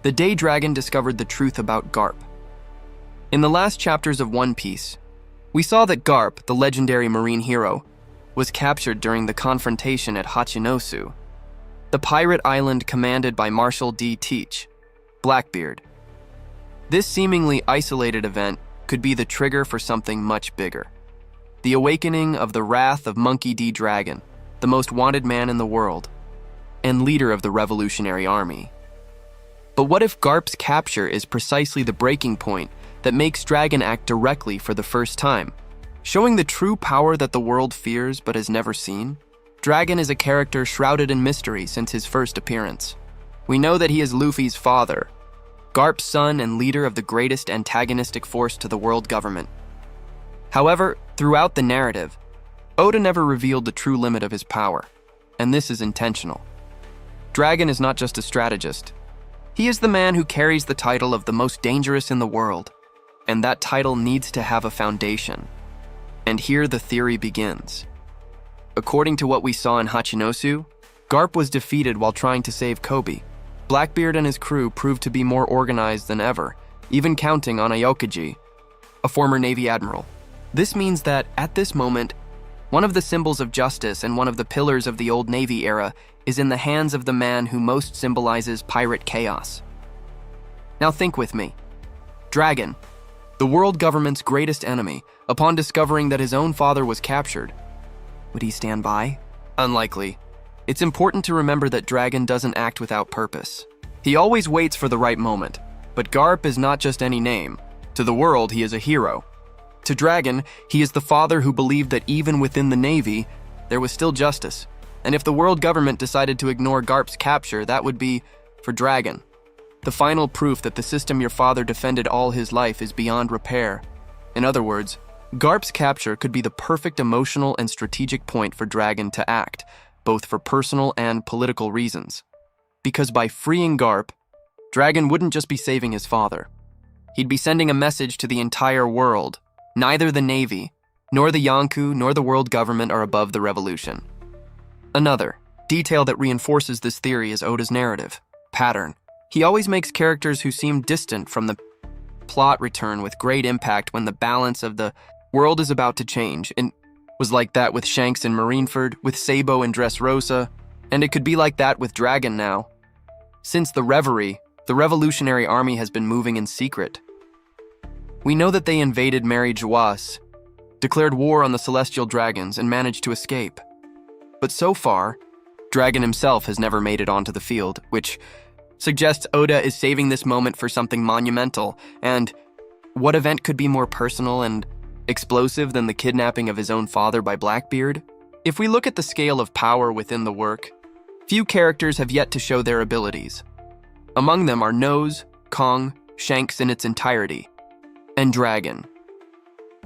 The day Dragon discovered the truth about Garp. In the last chapters of One Piece, we saw that Garp, the legendary marine hero, was captured during the confrontation at Hachinosu, the pirate island commanded by Marshal D. Teach, Blackbeard. This seemingly isolated event could be the trigger for something much bigger. The awakening of the wrath of Monkey D. Dragon, the most wanted man in the world, and leader of the Revolutionary Army. But what if Garp's capture is precisely the breaking point that makes Dragon act directly for the first time, showing the true power that the world fears but has never seen? Dragon is a character shrouded in mystery since his first appearance. We know that he is Luffy's father, Garp's son and leader of the greatest antagonistic force to the world government. However, throughout the narrative, Oda never revealed the true limit of his power, and this is intentional. Dragon is not just a strategist. He is the man who carries the title of the most dangerous in the world, and that title needs to have a foundation. And here the theory begins. According to what we saw in Hachinosu, Garp was defeated while trying to save Kobe. Blackbeard and his crew proved to be more organized than ever, even counting on Aokiji, a former Navy admiral. This means that, at this moment, one of the symbols of justice and one of the pillars of the old Navy era is in the hands of the man who most symbolizes pirate chaos. Now think with me. Dragon, the world government's greatest enemy, upon discovering that his own father was captured, would he stand by? Unlikely. It's important to remember that Dragon doesn't act without purpose. He always waits for the right moment, but Garp is not just any name. To the world, he is a hero. To Dragon, he is the father who believed that even within the Navy, there was still justice. And if the world government decided to ignore Garp's capture, that would be, for Dragon, the final proof that the system your father defended all his life is beyond repair. In other words, Garp's capture could be the perfect emotional and strategic point for Dragon to act, both for personal and political reasons. Because by freeing Garp, Dragon wouldn't just be saving his father. He'd be sending a message to the entire world. Neither the Navy, nor the Yonkou, nor the world government are above the revolution. Another detail that reinforces this theory is Oda's narrative pattern. He always makes characters who seem distant from the plot return with great impact when the balance of the world is about to change. It was like that with Shanks in Marineford, with Sabo in Dressrosa, and it could be like that with Dragon now. Since the Reverie, the Revolutionary Army has been moving in secret. We know that they invaded Mary Geoise, declared war on the Celestial Dragons, and managed to escape. But so far, Dragon himself has never made it onto the field, which suggests Oda is saving this moment for something monumental. And what event could be more personal and explosive than the kidnapping of his own father by Blackbeard? If we look at the scale of power within the work, few characters have yet to show their abilities. Among them are Nose, Kong, Shanks in its entirety, and Dragon.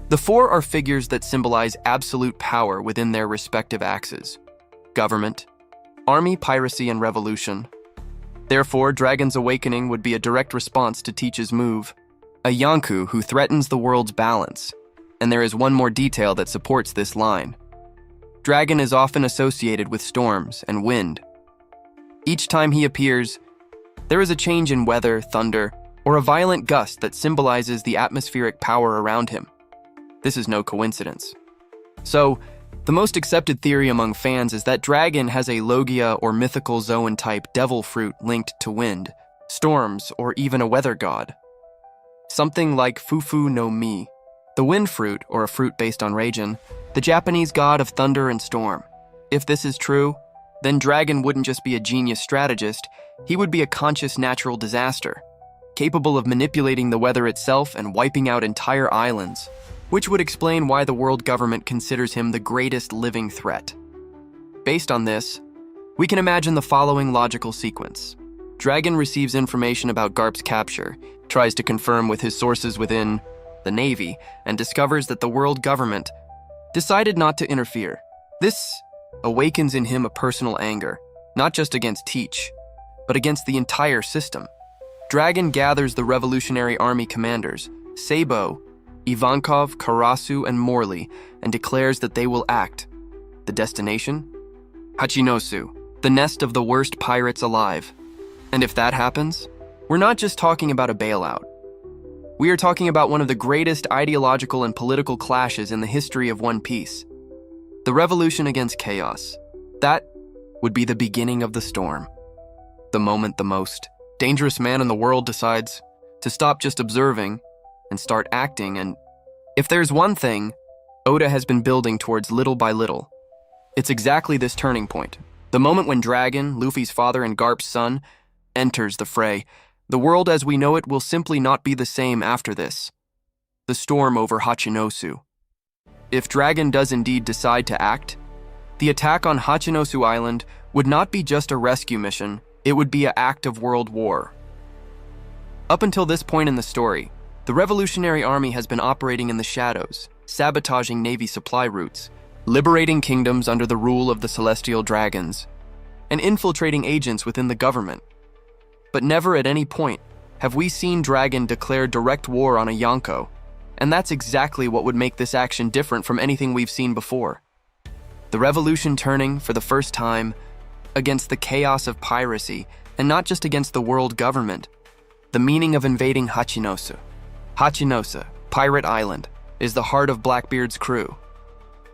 The four are figures that symbolize absolute power within their respective axes: government, army, piracy, and revolution. Therefore, Dragon's awakening would be a direct response to Teach's move, a Yonkou who threatens the world's balance. And there is one more detail that supports this line. Dragon is often associated with storms and wind. Each time he appears, there is a change in weather, thunder, or a violent gust that symbolizes the atmospheric power around him. This is no coincidence. So, the most accepted theory among fans is that Dragon has a Logia or mythical Zoan-type devil fruit linked to wind, storms, or even a weather god. Something like Fufu no Mi, the wind fruit, or a fruit based on Raijin, the Japanese god of thunder and storm. If this is true, then Dragon wouldn't just be a genius strategist, he would be a conscious natural disaster, capable of manipulating the weather itself and wiping out entire islands, which would explain why the world government considers him the greatest living threat. Based on this, we can imagine the following logical sequence. Dragon receives information about Garp's capture, tries to confirm with his sources within the Navy, and discovers that the world government decided not to interfere. This awakens in him a personal anger, not just against Teach, but against the entire system. Dragon gathers the Revolutionary Army commanders, Sabo, Ivankov, Karasu, and Morley, and declares that they will act. The destination? Hachinosu, the nest of the worst pirates alive. And if that happens, We're not just talking about a bailout. We are talking about one of the greatest ideological and political clashes in the history of One Piece. The revolution against chaos. That would be the beginning of the storm. The moment the most dangerous man in the world decides to stop just observing and start acting. And if there's one thing Oda has been building towards little by little, it's exactly this turning point. The moment when Dragon, Luffy's father and Garp's son, enters the fray. The world as we know it will simply not be the same after this. The storm over Hachinosu. If Dragon does indeed decide to act, the attack on Hachinosu Island would not be just a rescue mission, it would be an act of world war. Up until this point in the story, the Revolutionary Army has been operating in the shadows, sabotaging Navy supply routes, liberating kingdoms under the rule of the Celestial Dragons, and infiltrating agents within the government. But never at any point have we seen Dragon declare direct war on a Yonko, and that's exactly what would make this action different from anything we've seen before. The revolution turning, for the first time, against the chaos of piracy, and not just against the world government. The meaning of invading Hachinosu. Hachinosu, Pirate Island, is the heart of Blackbeard's crew.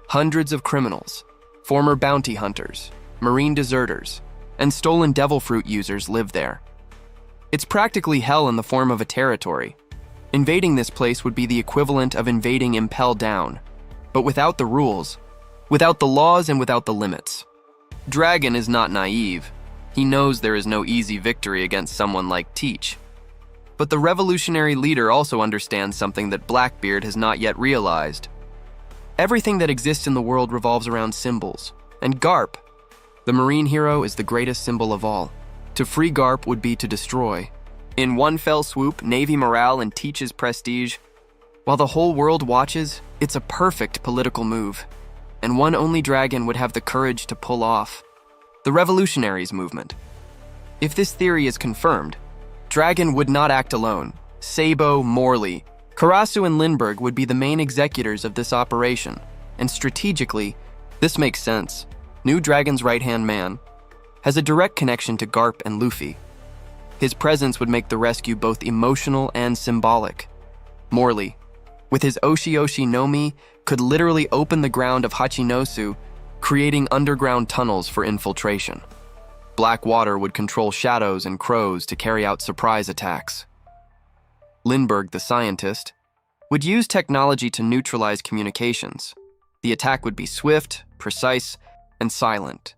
Hundreds of criminals, former bounty hunters, marine deserters, and stolen devil fruit users live there. It's practically hell in the form of a territory. Invading this place would be the equivalent of invading Impel Down, but without the rules, without the laws, and without the limits. Dragon is not naive. He knows there is no easy victory against someone like Teach. But the revolutionary leader also understands something that Blackbeard has not yet realized. Everything that exists in the world revolves around symbols, and Garp, the marine hero, is the greatest symbol of all. To free Garp would be to destroy. In one fell swoop, Navy morale and Teach's prestige. While the whole world watches, it's a perfect political move, and one only Dragon would have the courage to pull off. The revolutionaries movement. If this theory is confirmed, Dragon would not act alone. Sabo, Morley, Karasu, and Lindbergh would be the main executors of this operation, and strategically, this makes sense. New Dragon's right-hand man has a direct connection to Garp and Luffy. His presence would make the rescue both emotional and symbolic. Morley, with his Oshi no Mi, could literally open the ground of Hachinosu, creating underground tunnels for infiltration. Black Water would control shadows and crows to carry out surprise attacks. Lindbergh, the scientist, would use technology to neutralize communications. The attack would be swift, precise, and silent,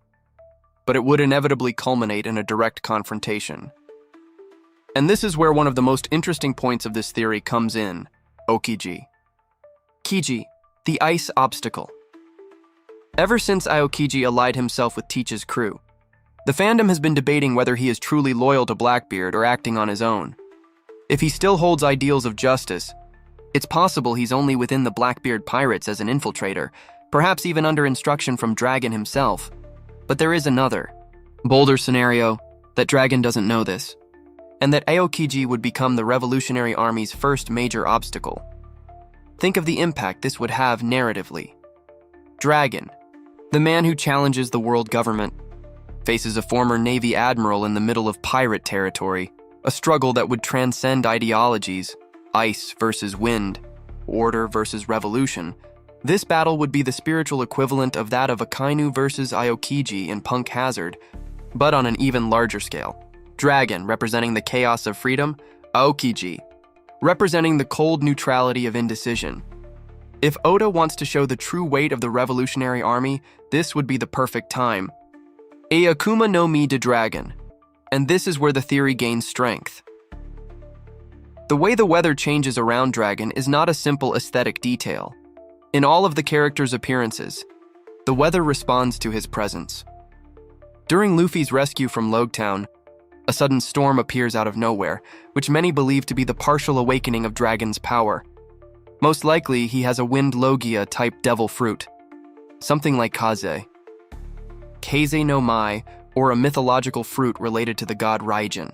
but it would inevitably culminate in a direct confrontation. And this is where one of the most interesting points of this theory comes in: Aokiji. Kiji, the ice obstacle. Ever since Aokiji allied himself with Teach's crew, the fandom has been debating whether he is truly loyal to Blackbeard or acting on his own. If he still holds ideals of justice, it's possible he's only within the Blackbeard pirates as an infiltrator, perhaps even under instruction from Dragon himself. But there is another, bolder scenario, that Dragon doesn't know this, and that Aokiji would become the Revolutionary Army's first major obstacle. Think of the impact this would have narratively. Dragon, the man who challenges the world government, faces a former Navy admiral in the middle of pirate territory, a struggle that would transcend ideologies, ice versus wind, order versus revolution. This battle would be the spiritual equivalent of that of Akainu versus Aokiji in Punk Hazard, but on an even larger scale. Dragon, representing the chaos of freedom; Aokiji, representing the cold neutrality of indecision. If Oda wants to show the true weight of the Revolutionary Army, this would be the perfect time. A Akuma no Mi de Dragon. And this is where the theory gains strength. The way the weather changes around Dragon is not a simple aesthetic detail. In all of the characters' appearances, the weather responds to his presence. During Luffy's rescue from Logtown, a sudden storm appears out of nowhere, which many believe to be the partial awakening of Dragon's power. Most likely, he has a wind Logia-type devil fruit, something like Kaze. Kaze no Mai, or a mythological fruit related to the god Raijin.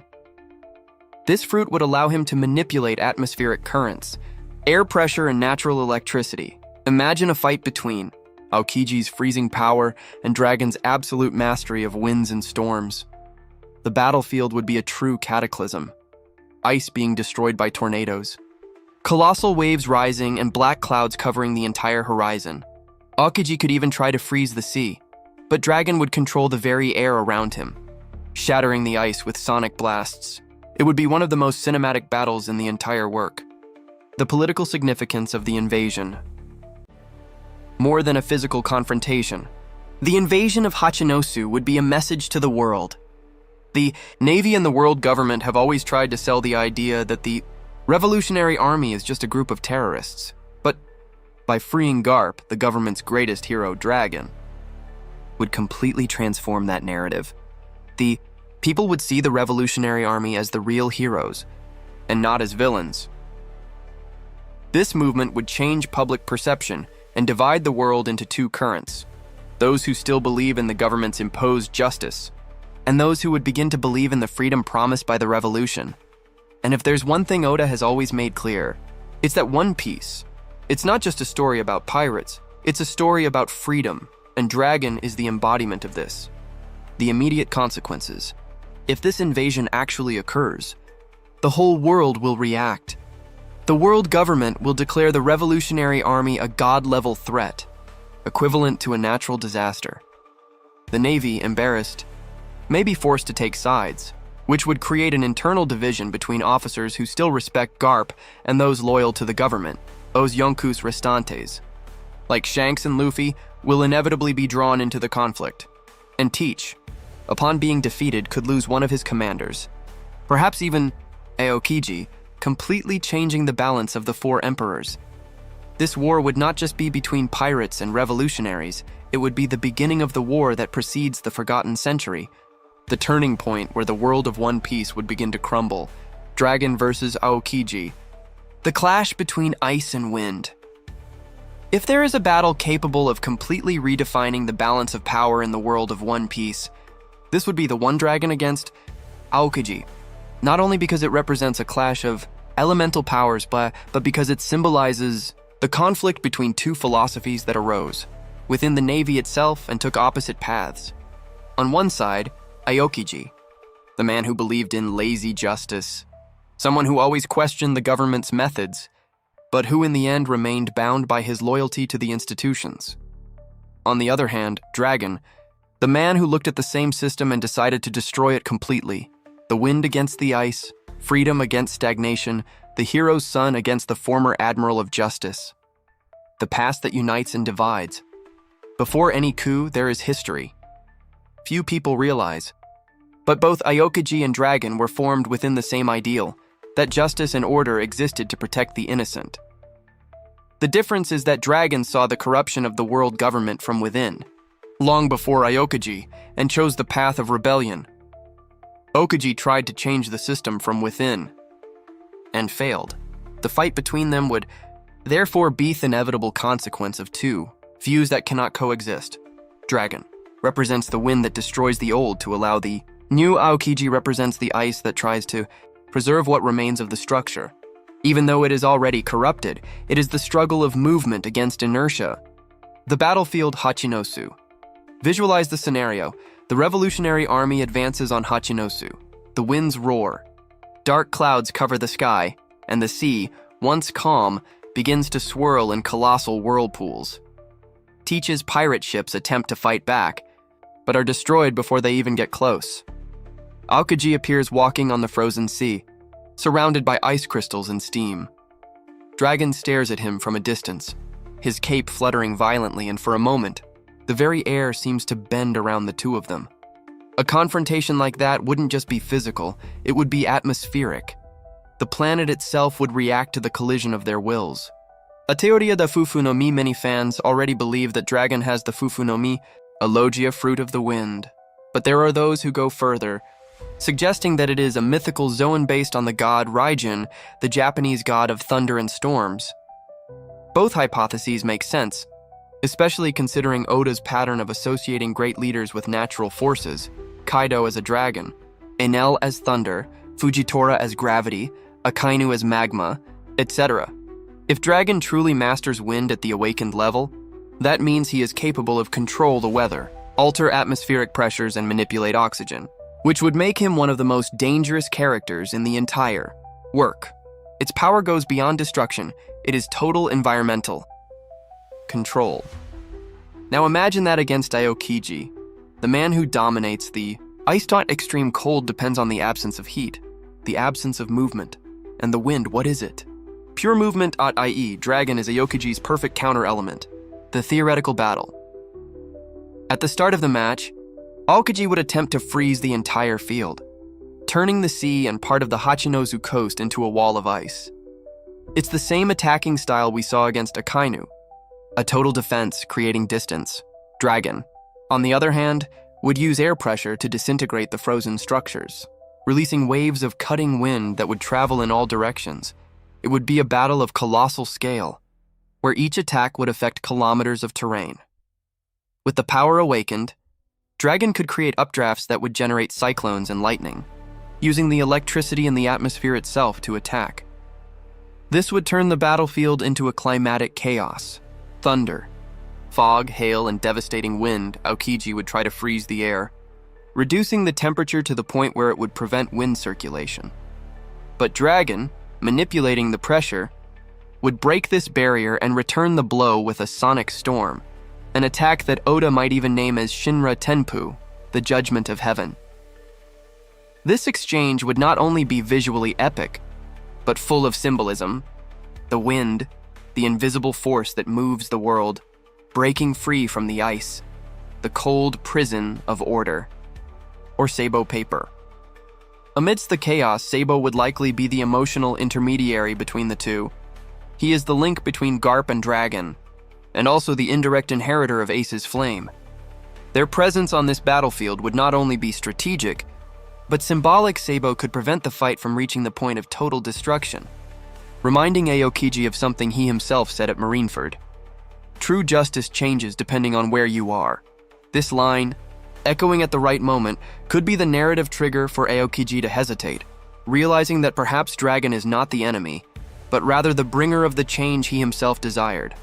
This fruit would allow him to manipulate atmospheric currents, air pressure, and natural electricity. Imagine a fight between Aokiji's freezing power and Dragon's absolute mastery of winds and storms. The battlefield would be a true cataclysm. ice being destroyed by tornadoes, colossal waves rising and black clouds covering the entire horizon. Aokiji could even try to freeze the sea, but Dragon would control the very air around him, shattering the ice with sonic blasts. It would be one of the most cinematic battles in the entire work. The political significance of the invasion. More than a physical confrontation, the invasion of Hachinosu would be a message to the world. The Navy and the world government have always tried to sell the idea that the Revolutionary Army is just a group of terrorists. But by freeing Garp, the government's greatest hero, Dragon, would completely transform that narrative. The people would see the Revolutionary Army as the real heroes, and not as villains. This movement would change public perception and divide the world into two currents: those who still believe in the government's imposed justice, and those who would begin to believe in the freedom promised by the revolution. And if there's one thing Oda has always made clear, it's that One Piece, it's not just a story about pirates, it's a story about freedom, and Dragon is the embodiment of this. The immediate consequences. If this invasion actually occurs, the whole world will react. The world government will declare the Revolutionary Army a god-level threat, equivalent to a natural disaster. The Navy, embarrassed, may be forced to take sides, which would create an internal division between officers who still respect Garp and those loyal to the government, os Yonkus Restantes. Like Shanks and Luffy, will inevitably be drawn into the conflict. And Teach, upon being defeated, could lose one of his commanders, perhaps even Aokiji, completely changing the balance of the four emperors. This war would not just be between pirates and revolutionaries, it would be the beginning of the war that precedes the Forgotten Century, the turning point where the world of One Piece would begin to crumble. Dragon versus Aokiji. The clash between ice and wind. If there is a battle capable of completely redefining the balance of power in the world of One Piece, this would be the One Dragon against Aokiji. Not only because it represents a clash of elemental powers, but because it symbolizes the conflict between two philosophies that arose within the Navy itself and took opposite paths. On one side, Aokiji, the man who believed in lazy justice, someone who always questioned the government's methods, but who in the end remained bound by his loyalty to the institutions. On the other hand, Dragon, the man who looked at the same system and decided to destroy it completely. The wind against the ice, freedom against stagnation, the hero's son against the former admiral of justice. The past that unites and divides. Before any coup, there is history. Few people realize. But both Aokiji and Dragon were formed within the same ideal, that justice and order existed to protect the innocent. The difference is that Dragon saw the corruption of the world government from within, long before Aokiji, and chose the path of rebellion. Aokiji tried to change the system from within, and failed. The fight between them would therefore be the inevitable consequence of two views that cannot coexist. Dragon represents the wind that destroys the old to allow the new. Aokiji represents the ice that tries to preserve what remains of the structure. Even though it is already corrupted, it is the struggle of movement against inertia. The battlefield Hachinosu. Visualize the scenario. The Revolutionary Army advances on Hachinosu. The winds roar. Dark clouds cover the sky, and the sea, once calm, begins to swirl in colossal whirlpools. Teach's pirate ships attempt to fight back, but are destroyed before they even get close. Aokiji appears walking on the frozen sea, surrounded by ice crystals and steam. Dragon stares at him from a distance, his cape fluttering violently, and for a moment, the very air seems to bend around the two of them. A confrontation like that wouldn't just be physical, it would be atmospheric. The planet itself would react to the collision of their wills. A teoria da fufu no mi. Many fans already believe that Dragon has the fufu no mi, a logia fruit of the wind. But there are those who go further, suggesting that it is a mythical zone based on the god Raijin, the Japanese god of thunder and storms. Both hypotheses make sense, especially considering Oda's pattern of associating great leaders with natural forces, Kaido as a dragon, Enel as thunder, Fujitora as gravity, Akainu as magma, etc. If Dragon truly masters wind at the awakened level, that means he is capable of control the weather, alter atmospheric pressures, and manipulate oxygen, which would make him one of the most dangerous characters in the entire Work. Its power goes beyond destruction. It is total environmental control. Now imagine that against Aokiji, the man who dominates the ice. Extreme cold depends on the absence of heat, the absence of movement, and the wind. What is it? Pure movement, i.e., dragon is Aokiji's perfect counter-element. The theoretical battle. At the start of the match, Aokiji would attempt to freeze the entire field, turning the sea and part of the Hachinosu coast into a wall of ice. It's the same attacking style we saw against Akainu, a total defense creating distance. Dragon, on the other hand, would use air pressure to disintegrate the frozen structures, releasing waves of cutting wind that would travel in all directions. It would be a battle of colossal scale, where each attack would affect kilometers of terrain. With the power awakened, Dragon could create updrafts that would generate cyclones and lightning, using the electricity in the atmosphere itself to attack. This would turn the battlefield into a climatic chaos. Thunder, fog, hail, and devastating wind. Aokiji would try to freeze the air, reducing the temperature to the point where it would prevent wind circulation. But Dragon, manipulating the pressure, would break this barrier and return the blow with a sonic storm, an attack that Oda might even name as Shinra Tenpu, the Judgment of Heaven. This exchange would not only be visually epic, but full of symbolism. The wind, the invisible force that moves the world, breaking free from the ice, the cold prison of order, or Sabo paper. Amidst the chaos, Sabo would likely be the emotional intermediary between the two. He is the link between Garp and Dragon, and also the indirect inheritor of Ace's flame. Their presence on this battlefield would not only be strategic, but symbolic. Sabo could prevent the fight from reaching the point of total destruction, reminding Aokiji of something he himself said at Marineford. True justice changes depending on where you are. This line, echoing at the right moment, could be the narrative trigger for Aokiji to hesitate, realizing that perhaps Dragon is not the enemy, but rather the bringer of the change he himself desired.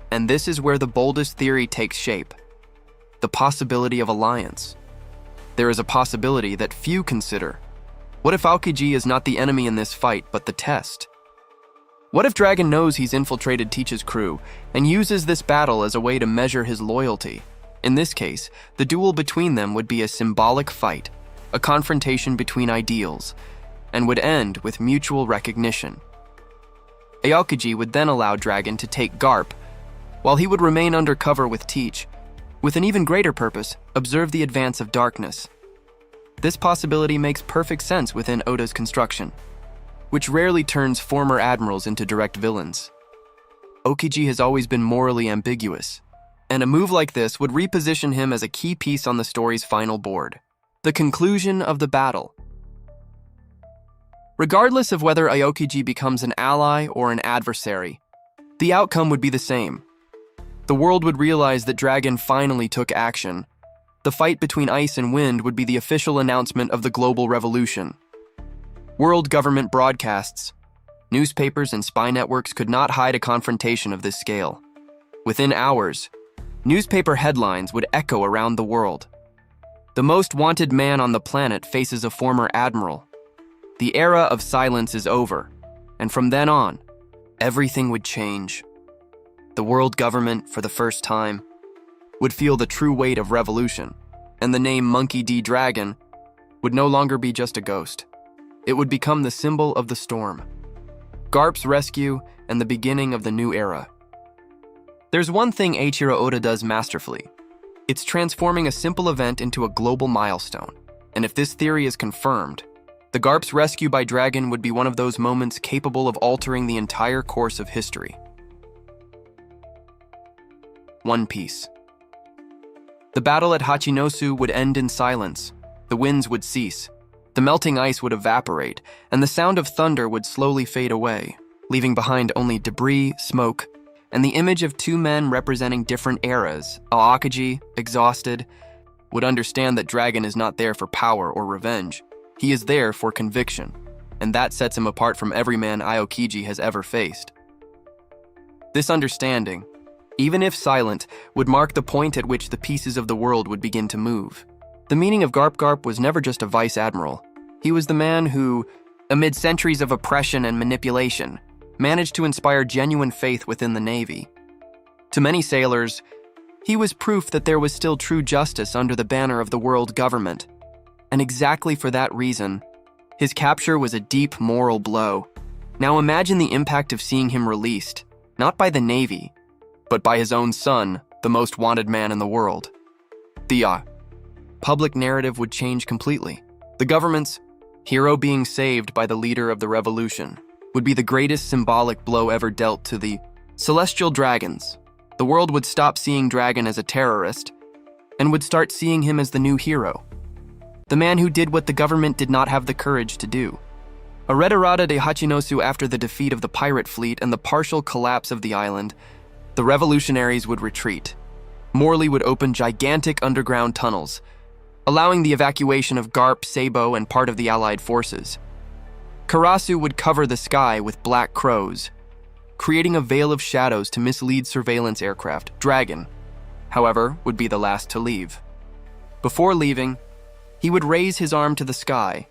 And this is where the boldest theory takes shape: the possibility of alliance. There is a possibility that few consider. What if Aokiji is not the enemy in this fight, but the test? What if Dragon knows he's infiltrated Teach's crew and uses this battle as a way to measure his loyalty? In this case, the duel between them would be a symbolic fight, a confrontation between ideals, and would end with mutual recognition. Aokiji would then allow Dragon to take Garp, while he would remain undercover with Teach, with an even greater purpose: observe the advance of darkness. This possibility makes perfect sense within Oda's construction, which rarely turns former admirals into direct villains. Aokiji has always been morally ambiguous, and a move like this would reposition him as a key piece on the story's final board. The conclusion of the battle. Regardless of whether Aokiji becomes an ally or an adversary, the outcome would be the same. The world would realize that Dragon finally took action. The fight between ice and wind would be the official announcement of the global revolution. World government broadcasts, newspapers, and spy networks could not hide a confrontation of this scale. Within hours, newspaper headlines would echo around the world. The most wanted man on the planet faces a former admiral. The era of silence is over, and from then on, everything would change. The world government, for the first time, would feel the true weight of revolution, and the name Monkey D. Dragon would no longer be just a ghost. It would become the symbol of the storm, Garp's rescue, and the beginning of the new era. There's one thing Eiichiro Oda does masterfully. It's transforming a simple event into a global milestone. And if this theory is confirmed, the Garp's rescue by Dragon would be one of those moments capable of altering the entire course of history. One Piece. The battle at Hachinosu would end in silence. The winds would cease. The melting ice would evaporate, and the sound of thunder would slowly fade away, leaving behind only debris, smoke, and the image of two men representing different eras. Aokiji, exhausted, would understand that Dragon is not there for power or revenge. He is there for conviction, and that sets him apart from every man Aokiji has ever faced. This understanding, even if silent, would mark the point at which the pieces of the world would begin to move. The meaning of Garp was never just a vice admiral. He was the man who, amid centuries of oppression and manipulation, managed to inspire genuine faith within the Navy. To many sailors, he was proof that there was still true justice under the banner of the world government. And exactly for that reason, his capture was a deep moral blow. Now imagine the impact of seeing him released, not by the Navy, but by his own son, the most wanted man in the world. The public narrative would change completely. The government's hero being saved by the leader of the revolution would be the greatest symbolic blow ever dealt to the celestial dragons. The world would stop seeing Dragon as a terrorist and would start seeing him as the new hero, the man who did what the government did not have the courage to do. A retirada de Hachinosu after the defeat of the pirate fleet and the partial collapse of the island, the revolutionaries would retreat. Morley would open gigantic underground tunnels, allowing the evacuation of Garp, Sabo, and part of the Allied forces. Karasu would cover the sky with black crows, creating a veil of shadows to mislead surveillance aircraft. Dragon, however, would be the last to leave. Before leaving, he would raise his arm to the sky,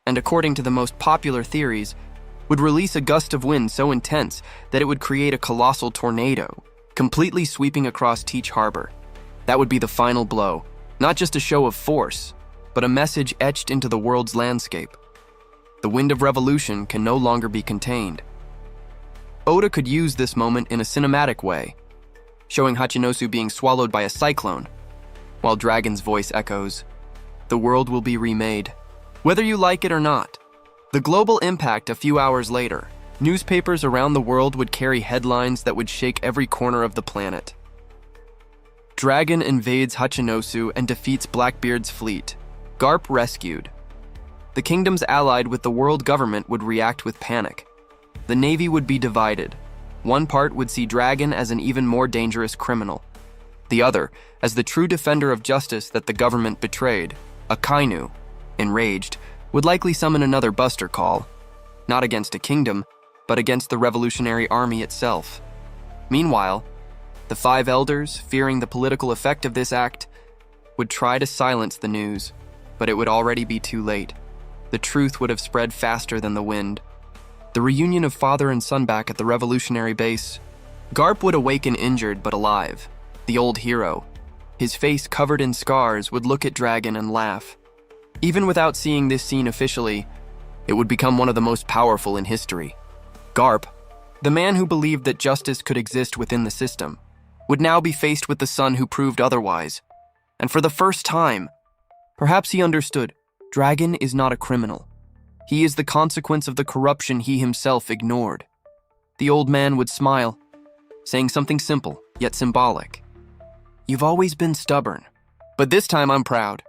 and according to the most popular theories, would release a gust of wind so intense that it would create a colossal tornado, completely sweeping across Teach Harbor. That would be the final blow, not just a show of force, but a message etched into the world's landscape. The wind of revolution can no longer be contained. Oda could use this moment in a cinematic way, showing Hachinosu being swallowed by a cyclone, while Dragon's voice echoes, "The world will be remade, whether you like it or not." The global impact a few hours later, newspapers around the world would carry headlines that would shake every corner of the planet. Dragon invades Hachinosu and defeats Blackbeard's fleet. Garp rescued. The kingdoms allied with the world government would react with panic. The Navy would be divided. One part would see Dragon as an even more dangerous criminal. The other as the true defender of justice that the government betrayed. Akainu, enraged, would likely summon another buster call, not against a kingdom, but against the revolutionary army itself. Meanwhile, the five elders, fearing the political effect of this act, would try to silence the news, but it would already be too late. The truth would have spread faster than the wind. The reunion of father and son back at the revolutionary base. Garp would awaken injured but alive. The old hero, his face covered in scars, would look at Dragon and laugh. Even without seeing this scene officially, it would become one of the most powerful in history. Garp, the man who believed that justice could exist within the system, would now be faced with the son who proved otherwise. And for the first time, perhaps he understood, Dragon is not a criminal. He is the consequence of the corruption he himself ignored. The old man would smile, saying something simple, yet symbolic. "You've always been stubborn, but this time I'm proud."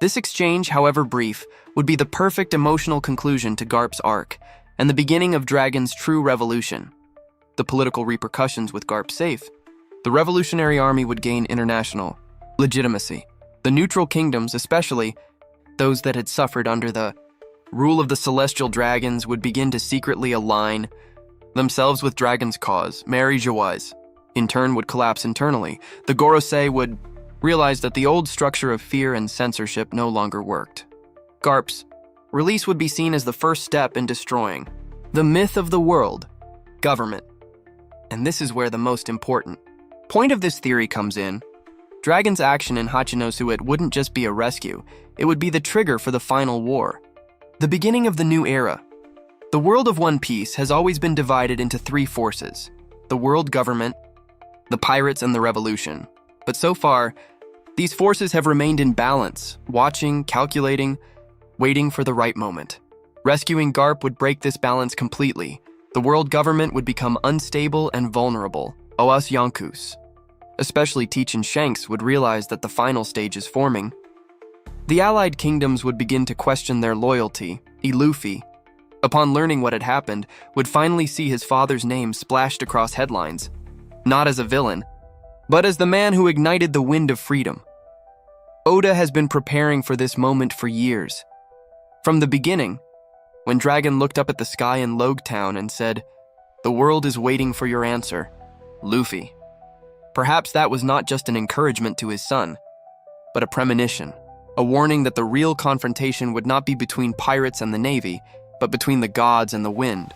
This exchange, however brief, would be the perfect emotional conclusion to Garp's arc, and the beginning of Dragon's true revolution. The political repercussions with Garp safe, the revolutionary army would gain international legitimacy. The neutral kingdoms, especially those that had suffered under the rule of the celestial dragons, would begin to secretly align themselves with Dragon's cause. Mary Joise, in turn, would collapse internally. The Gorosei would realize that the old structure of fear and censorship no longer worked. Garp's release would be seen as the first step in destroying the myth of the world government. And this is where the most important point of this theory comes in. Dragon's action in Hachinosu, it wouldn't just be a rescue, it would be the trigger for the final war. The beginning of the new era. The world of One Piece has always been divided into three forces: the world government, the pirates, and the revolution. But so far, these forces have remained in balance, watching, calculating, waiting for the right moment. Rescuing Garp would break this balance completely. The world government would become unstable and vulnerable. Oas Yonkus. Especially Teach and Shanks would realize that the final stage is forming. The allied kingdoms would begin to question their loyalty. Luffy, upon learning what had happened, would finally see his father's name splashed across headlines, not as a villain, but as the man who ignited the wind of freedom. Oda has been preparing for this moment for years. From the beginning, when Dragon looked up at the sky in Logetown and said, "The world is waiting for your answer, Luffy." Perhaps that was not just an encouragement to his son, but a premonition, a warning that the real confrontation would not be between pirates and the Navy, but between the gods and the wind.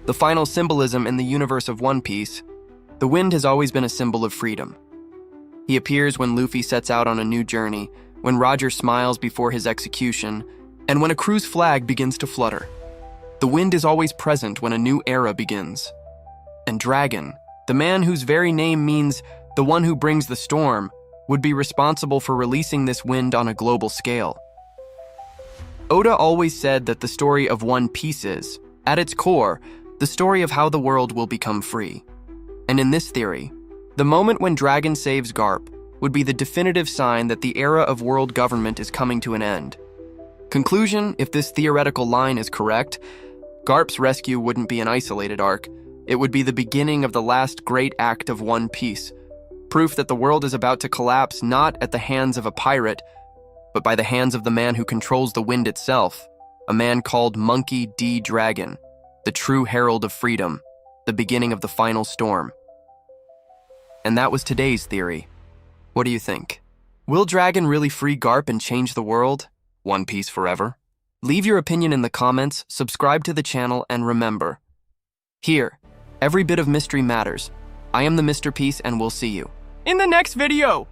The final symbolism in the universe of One Piece, the wind has always been a symbol of freedom. He appears when Luffy sets out on a new journey, when Roger smiles before his execution, and when a crew's flag begins to flutter. The wind is always present when a new era begins. And Dragon, the man whose very name means the one who brings the storm, would be responsible for releasing this wind on a global scale. Oda always said that the story of One Piece is, at its core, the story of how the world will become free. And in this theory, the moment when Dragon saves Garp would be the definitive sign that the era of world government is coming to an end. Conclusion, if this theoretical line is correct, Garp's rescue wouldn't be an isolated arc. It would be the beginning of the last great act of One Piece, proof that the world is about to collapse not at the hands of a pirate, but by the hands of the man who controls the wind itself, a man called Monkey D. Dragon, the true herald of freedom, the beginning of the final storm. And that was today's theory. What do you think? Will Dragon really free Garp and change the world? One Piece forever? Leave your opinion in the comments, subscribe to the channel, and remember, here, every bit of mystery matters. I am the Mr. Piece, and we'll see you in the next video.